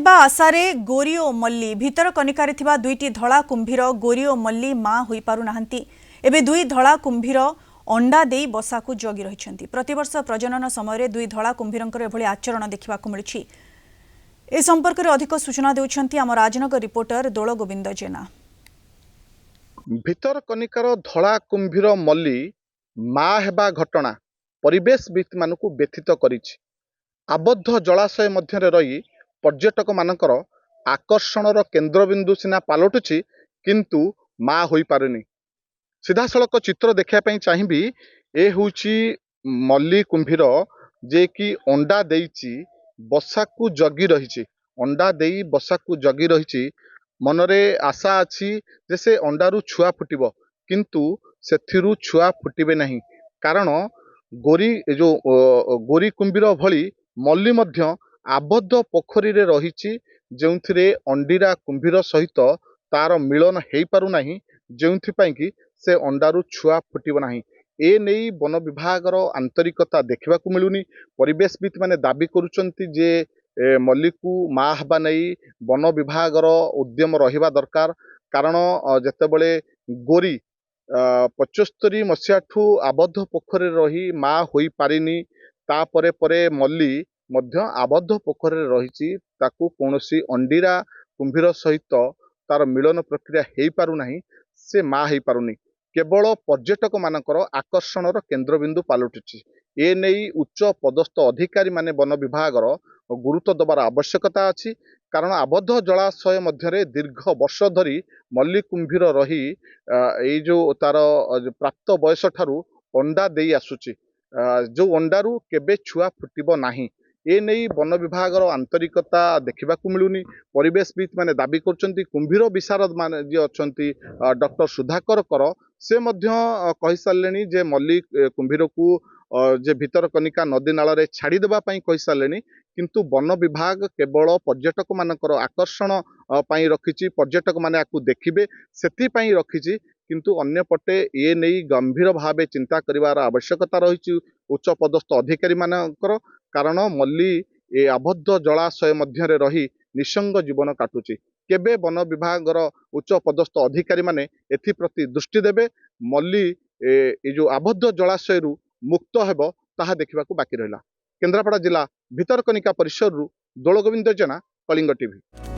ହେବା ଆଶାରେ ଗୋରି ଓ ମଲ୍ଲି ଭିତରକନିକାରେ ଥିବା ଦୁଇଟି ଧଳା କୁମ୍ଭୀର ଗୋରି ଓ ମଲ୍ଲି ମା ହୋଇପାରୁନାହାନ୍ତି। ଏବେ ଦୁଇ ଧଳା କୁମ୍ଭୀର ଅଣ୍ଡା ଦେଇ ବସାକୁ ଜଗି ରହିଛନ୍ତି। ପ୍ରତିବର୍ଷ ପ୍ରଜନନ ସମୟରେ ଦୁଇ ଧଳା କୁମ୍ଭୀରଙ୍କର ଏଭଳି ଆଚରଣ ଦେଖିବାକୁ ମିଳୁଛି। ଏ ସମ୍ପର୍କରେ ଅଧିକ ସୂଚନା ଦେଉଛନ୍ତି ଆମ ରାଜନଗର ରିପୋର୍ଟର ଦୋଳ ଗୋବିନ୍ଦ ଜେନା। ଭିତରକନିକାର ଧଳା କୁମ୍ଭୀର ମଲ୍ଲି ମା ହେବା ଘଟଣା ପରିବେଶବିତ୍ ମାନଙ୍କୁ ବ୍ୟଥିତ କରିଛି। ଆବଦ୍ଧ ଜଳାଶୟ ମଧ୍ୟରେ ରହି पर्यटक मानकर आकर्षणर केन्द्रबिंदु सिना पालटुची किंतु मा होई पारुनी। सीधासलख चित्र देखिया चाहिए ए हूची मल्ली कुंभीर जे कि अंडा देइची बसाकू जगी रही अंडा देई बसाकू जगी रही मनरे आशा अच्छी जे से अंडारू छुआ फुटिब किंतु सेथिरु छुआ फुटिबे नहीं कारण गोरी जो गोरी कुंभीर भली मल्ली मध्य आबद्ध पोखरी रे रही जो अंडीरा कुंभीर सहित तार मिलन हो पारु नहीं जो कि से अंडारू छुआ फुटिब नहीं। ए नहीं वन विभाग आंतरिकता देखा मिलूनी। परिवेशवित माने दाबी करुचंती जे मल्ली को माँ हवा नहीं वन विभाग उद्यम रहिबा दरकार कारण जेतेबेले गोरी 75 मसीहा ठू आबद्ध पोखरी रही माँ होई पारिनी तापरे परे मल्ली मध्य आबद्ध पोखरी रही ताकू कौनसी अंडीरा कुंभीर सहित तार मिलन प्रक्रिया हो पारु नहीं से माँ हो पारुनी केवल पर्यटक मानकर आकर्षणर केन्द्रबिंदु पालटुची। ए नहीं उच्च पदस्थ अधिकारी माने वन विभाग गुरुत्व दबार आवश्यकता अच्छी कारण आबद्ध जलाशय मध्य दीर्घ वर्ष धरी मल्ली कुंभीर रही ये जो तार प्राप्त बयस ठारू अंडा दे आसुची जो अंडारू केबे छुआ फुटिब नाही। ए नहीं वन विभाग आंतरिकता देखा मिलूनी। परिवेशवित माने दाबी करछंती कुंभीर विशारद माने जे अछंती डॉक्टर सुधाकर कर से मध्य कहि सारलेनी जे मल्ली कुंभीर को जे भितरकनिका नदी नाल छाड़ी देबा पई कहि सारलेनी किंतु वन विभाग केवल पर्यटक मानकर आकर्षण पई रखिछि पर्यटक माने आकु देखिबे सेति पई रखिछि किंतु अन्य पटे ये नहीं गंभीर भावे चिंता करिवार आवश्यकता रही उच्च पदस्थ अधिकारी मानकर कारण मल्ली ए आबद्ध जलाशय मध्य रही निसंग जीवन काटुची। केबे वन विभाग उच्च पदस्थ अधिकारी माने एथिप्रति दृष्टि देबे मल्ली ए जो आबद्ध जलाशय मुक्त हेबो ताहा देखिबा बाकी रहिला। केन्द्रापड़ा जिला भितरकनिका परिसर दोल गोविंद जेना कलिंग टीवी।